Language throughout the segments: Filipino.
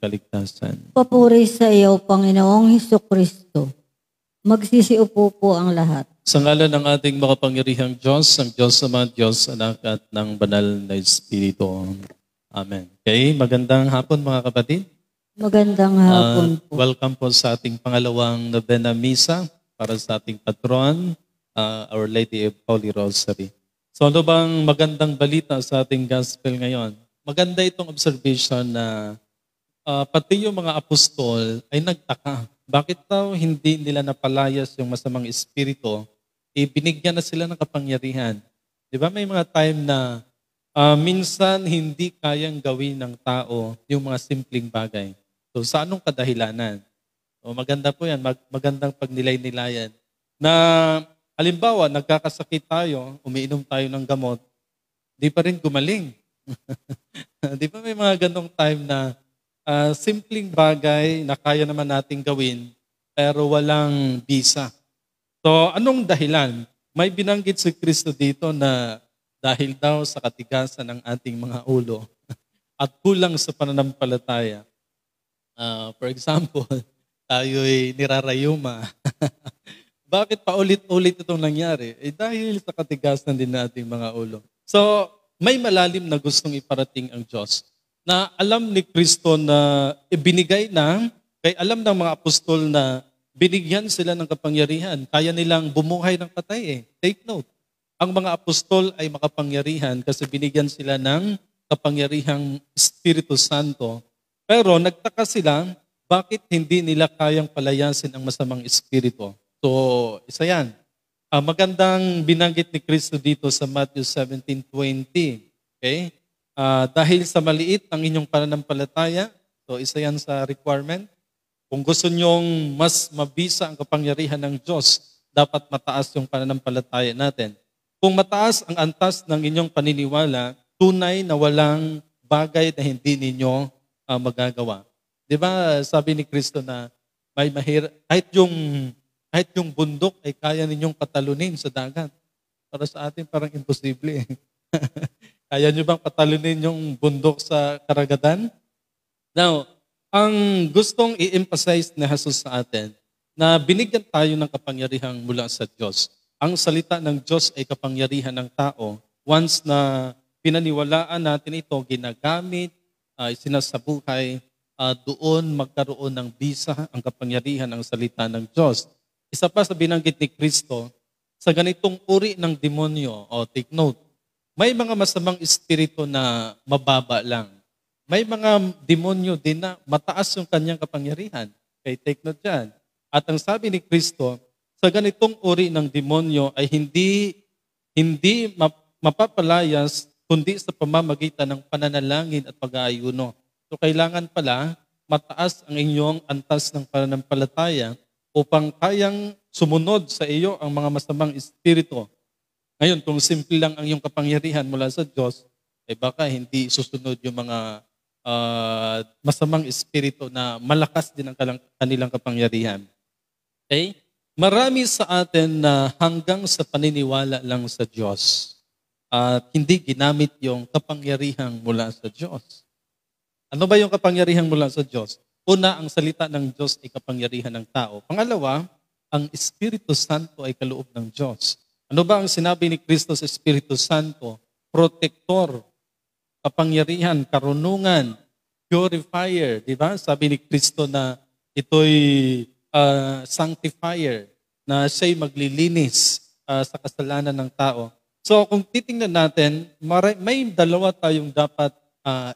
kaligtasan. Papuri sa iyo, Panginoong Hesukristo. Magsisiupo po ang lahat. Sa ngalan ng ating makapangyarihang Diyos, ang Diyos Ama, Diyos Anak at ng Banal na Espiritu. Amen. Okay, magandang hapon mga kapatid. Magandang hapon po. Welcome po sa ating pangalawang Novena Misa para sa ating patron, Our Lady of Holy Rosary. So ano bang magandang balita sa ating gospel ngayon? Maganda itong observation na pati yung mga apostol ay nagtaka. Bakit daw hindi nila napalayas yung masamang espiritu? Binigyan na sila ng kapangyarihan. Di ba may mga time na minsan hindi kayang gawin ng tao yung mga simpleng bagay. So sa anong kadahilanan? So, maganda po yan, magandang pagnilay-nilayan. Na halimbawa, nagkakasakit tayo, umiinom tayo ng gamot, di pa rin gumaling. Di ba may mga ganong time na simpleng bagay na kaya naman nating gawin pero walang bisa. So anong dahilan? May binanggit si Kristo dito na dahil daw sa katigasan ng ating mga ulo at kulang sa pananampalataya. For example, tayo'y nirarayuma. Bakit paulit-ulit itong nangyari? Dahil sa katigasan din nating mga ulo. So may malalim na gustong iparating ang Diyos na alam ni Kristo na ibinigay na, kaya alam ng mga apostol na binigyan sila ng kapangyarihan. Kaya nilang bumuhay ng patay . Take note. Ang mga apostol ay makapangyarihan kasi binigyan sila ng kapangyarihang Espiritu Santo. Pero nagtaka sila, bakit hindi nila kayang palayasin ang masamang espiritu? So, isa yan. Magandang binanggit ni Kristo dito sa Matthew 17:20. Okay? Dahil sa maliit ang inyong pananampalataya, so isa yan sa requirement. Kung gusto nyong mas mabisa ang kapangyarihan ng Diyos, dapat mataas yung pananampalataya natin. Kung mataas ang antas ng inyong paniniwala, tunay na walang bagay na hindi ninyo magagawa. Di ba sabi ni Kristo na may kahit yung bundok ay kaya ninyong patalunin sa dagat. Para sa atin parang imposible . Kaya nyo bang patalunin yung bundok sa karagatan? Now, ang gustong i-emphasize ni Jesus sa atin, na binigyan tayo ng kapangyarihang mula sa Diyos. Ang salita ng Diyos ay kapangyarihan ng tao. Once na pinaniwalaan natin ito, ginagamit, sinasabuhay, doon magkaroon ng bisa ang kapangyarihan ng salita ng Diyos. Isa pa sa binanggit ni Kristo, sa ganitong uri ng demonyo, take note, may mga masamang espiritu na mababa lang. May mga demonyo din na mataas yung kanyang kapangyarihan. Okay, take note dyan. At ang sabi ni Kristo, sa ganitong uri ng demonyo ay hindi mapapalayas kundi sa pamamagitan ng pananalangin at pag-aayuno. So kailangan pala mataas ang inyong antas ng pananampalataya upang kayang sumunod sa iyo ang mga masamang espiritu. Ngayon, kung simple lang ang iyong kapangyarihan mula sa Diyos, baka hindi susunod yung mga masamang espiritu na malakas din ang kanilang kapangyarihan. Okay? Marami sa atin na hanggang sa paniniwala lang sa Diyos at hindi ginamit yung kapangyarihang mula sa Diyos. Ano ba yung kapangyarihang mula sa Diyos? Una, ang salita ng Diyos ay kapangyarihan ng tao. Pangalawa, ang Espiritu Santo ay kaloob ng Diyos. Ano ba ang sinabi ni Kristo sa Espiritu Santo? Protector, kapangyarihan, karunungan, purifier. Di ba? Sabi ni Kristo na ito'y sanctifier, na siya'y maglilinis sa kasalanan ng tao. So kung titingnan natin, may dalawa tayong dapat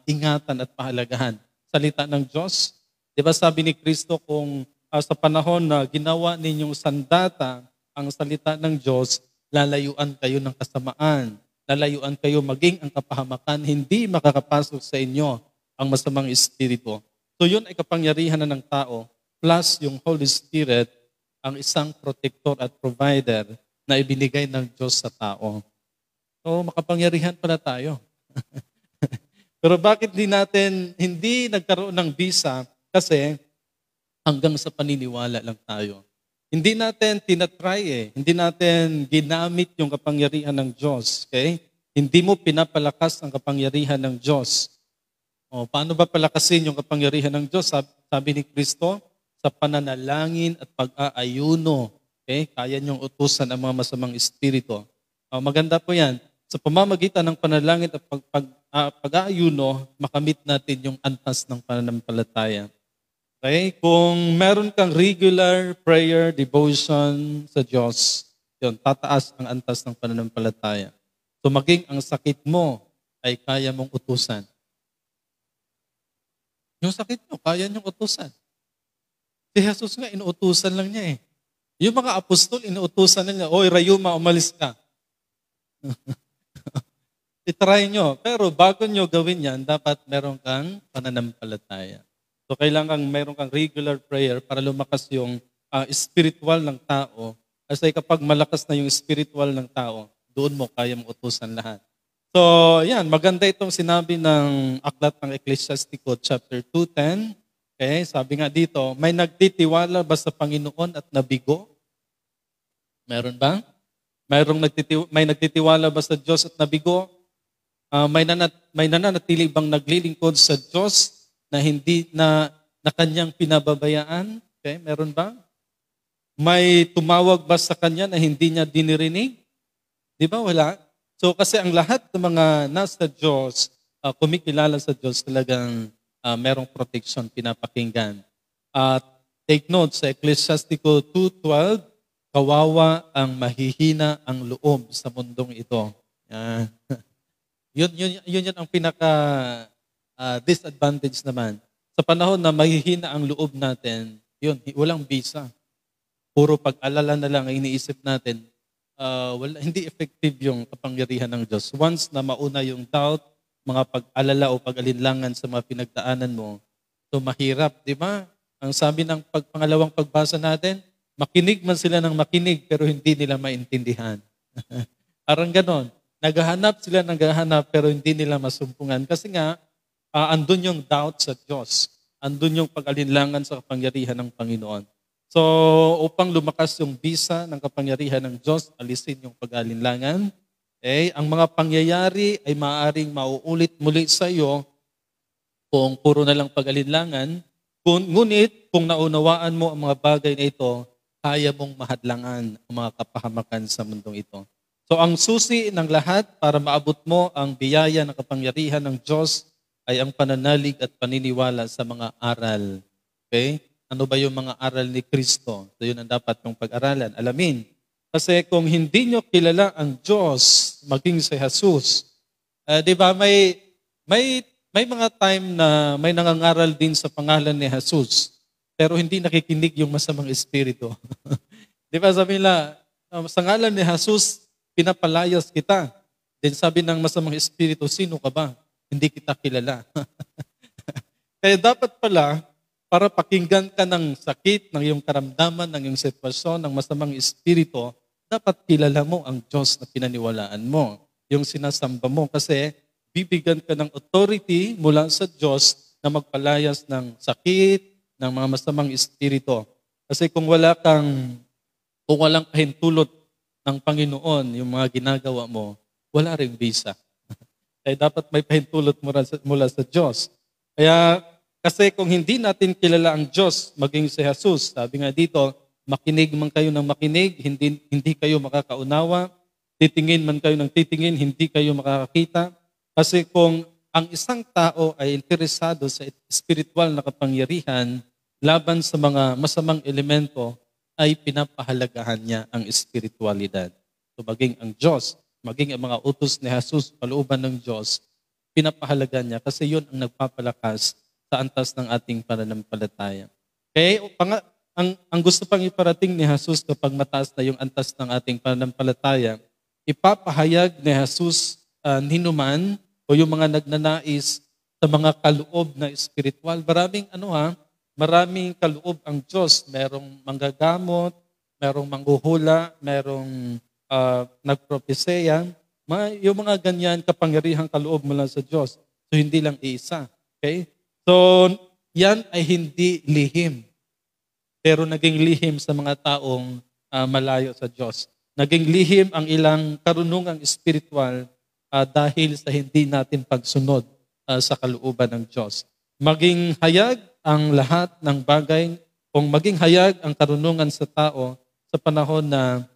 ingatan at pahalagahan. Salita ng Diyos. Di ba sabi ni Kristo kung sa panahon na ginawa ninyong sandata ang salita ng Diyos, lalayuan kayo ng kasamaan, lalayuan kayo maging ang kapahamakan, hindi makakapasok sa inyo ang masamang espiritu. So yun ay kapangyarihan na ng tao, plus yung Holy Spirit, ang isang protector at provider na ibinigay ng Diyos sa tao. So makapangyarihan pala tayo. Pero bakit hindi nagkaroon ng bisa? Kasi hanggang sa paniniwala lang tayo. Hindi natin tinatry Hindi natin ginamit yung kapangyarihan ng Diyos. Okay? Hindi mo pinapalakas ang kapangyarihan ng Diyos. O, paano ba palakasin yung kapangyarihan ng Diyos? Sabi ni Kristo, sa pananalangin at pag-aayuno. Okay? Kaya niyong utusan ang mga masamang espiritu. Maganda po yan. Sa pamamagitan ng panalangin at pag-aayuno, makamit natin yung antas ng pananampalataya. Okay? Kung meron kang regular prayer, devotion sa Diyos, yun, tataas ang antas ng pananampalataya. So maging ang sakit mo ay kaya mong utusan. Yung sakit mo, kaya niyong utusan. Si Jesus nga, inuutusan lang niya eh. Yung mga apostol, inuutusan na niya, oy, Rayuma, umalis ka. I-try nyo. Pero bago nyo gawin yan, dapat meron kang pananampalataya. So kailangan meron kang regular prayer para lumakas yung spiritual ng tao. Kasi kapag malakas na yung spiritual ng tao, doon mo kaya mong utusan lahat. So yan, maganda itong sinabi ng aklat ng Ecclesiastico chapter 2:10. Okay, sabi nga dito, may nagtitiwala ba sa Panginoon at nabigo? Meron ba? May nagtitiwala ba sa Diyos at nabigo? May nananatili bang naglilingkod sa Diyos na hindi na kanyang pinababayaan? Okay, meron ba? May tumawag ba sa kanya na hindi niya dinirinig? Di ba wala? So kasi ang lahat ng mga nasa Diyos, kumikilala sa Diyos, talagang merong protection, pinapakinggan. Take note sa Ecclesiastico 2:12, kawawa ang mahihina ang loob sa mundong ito. Yun ang pinaka disadvantage naman. Sa panahon na mahihina ang loob natin, yun, walang bisa. Puro pag-alala na lang ang iniisip natin, hindi effective yung kapangyarihan ng Diyos. Once na mauna yung doubt, mga pag-alala o pag-alinlangan sa mga pinagdaanan mo, so mahirap, di ba? Ang sabi ng pangalawang pagbasa natin, makinig man sila ng makinig pero hindi nila maintindihan. Parang ganon. Naghahanap sila ng naghahanap pero hindi nila masumpungan. Kasi nga, andun yung doubt sa Diyos. Andun yung pag-alinlangan sa kapangyarihan ng Panginoon. So, upang lumakas yung bisa ng kapangyarihan ng Diyos, alisin yung pag-alinlangan. Okay? Ang mga pangyayari ay maaaring mauulit muli sa iyo kung puro na lang pag-alinlangan. Ngunit, kung naunawaan mo ang mga bagay na ito, kaya mong mahadlangan ang mga kapahamakan sa mundong ito. So, ang susi ng lahat para maabot mo ang biyaya ng kapangyarihan ng Diyos ay ang pananalig at paniniwala sa mga aral. Okay? Ano ba yung mga aral ni Kristo? So, yun ang dapat mong pag-aralan. Alamin. Kasi kung hindi nyo kilala ang Diyos, maging si Jesus, di ba may mga time na may nangangaral din sa pangalan ni Jesus, pero hindi nakikinig yung masamang espiritu. Di ba sabi nila, sa ngalan ni Jesus, pinapalayas kita. Then sabi ng masamang espiritu, sino ka ba? Hindi kita kilala. Kaya dapat pala, para pakinggan ka ng sakit, ng iyong karamdaman, ng iyong sitwasyon, ng masamang espiritu, dapat kilala mo ang Diyos na pinaniwalaan mo. Yung sinasamba mo kasi bibigyan ka ng authority mula sa Diyos na magpalayas ng sakit, ng mga masamang espiritu. Kasi kung walang kahintulot ng Panginoon yung mga ginagawa mo, wala ring bisa. Kaya dapat may pahintulot mula sa Diyos. Kaya kasi kung hindi natin kilala ang Diyos, maging si Jesus, sabi nga dito, makinig man kayo ng makinig, hindi kayo makakaunawa. Titingin man kayo ng titingin, hindi kayo makakakita. Kasi kung ang isang tao ay interesado sa spiritual na kapangyarihan laban sa mga masamang elemento, ay pinapahalagahan niya ang spiritualidad. So maging ang Diyos, maging ang mga utos ni Jesus, kalooban ng Diyos, pinapahalagan niya kasi yun ang nagpapalakas sa antas ng ating pananampalataya. Okay? Ang gusto pang iparating ni Jesus kapag mataas na yung antas ng ating pananampalataya, ipapahayag ni Jesus hinuman o yung mga nagnanais sa mga kaloob na espiritual. Maraming kaloob ang Diyos. Merong manggagamot, merong manghuhula, merong nagpropeseya. Yung mga ganyan kapangyarihang kaloob mula sa Diyos. So hindi lang iisa. Okay? So yan ay hindi lihim. Pero naging lihim sa mga taong malayo sa Diyos. Naging lihim ang ilang karunungang espiritual dahil sa hindi natin pagsunod sa kalooban ng Diyos. Maging hayag ang lahat ng bagay, kung maging hayag ang karunungan sa tao sa panahon na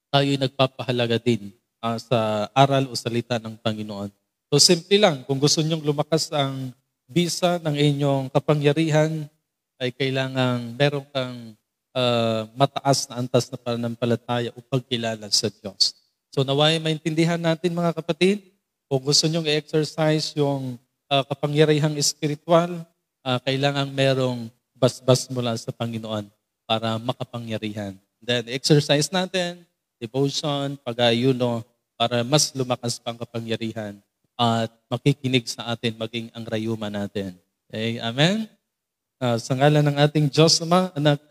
tayo'y nagpapahalaga din sa aral o salita ng Panginoon. So simple lang, kung gusto nyong lumakas ang bisa ng inyong kapangyarihan, ay kailangang meron kang mataas na antas na pananampalataya o pagkilala sa Diyos. So naway maintindihan natin mga kapatid, kung gusto nyong i-exercise yung kapangyarihang espiritual, kailangang merong basbas mula sa Panginoon para makapangyarihan. Then exercise natin, devotion, pag-aayuno, para mas lumakas pang kapangyarihan at makikinig sa atin maging ang rayuma natin. Okay, amen? Sa ngalan ng ating Diyos Ama, Anak,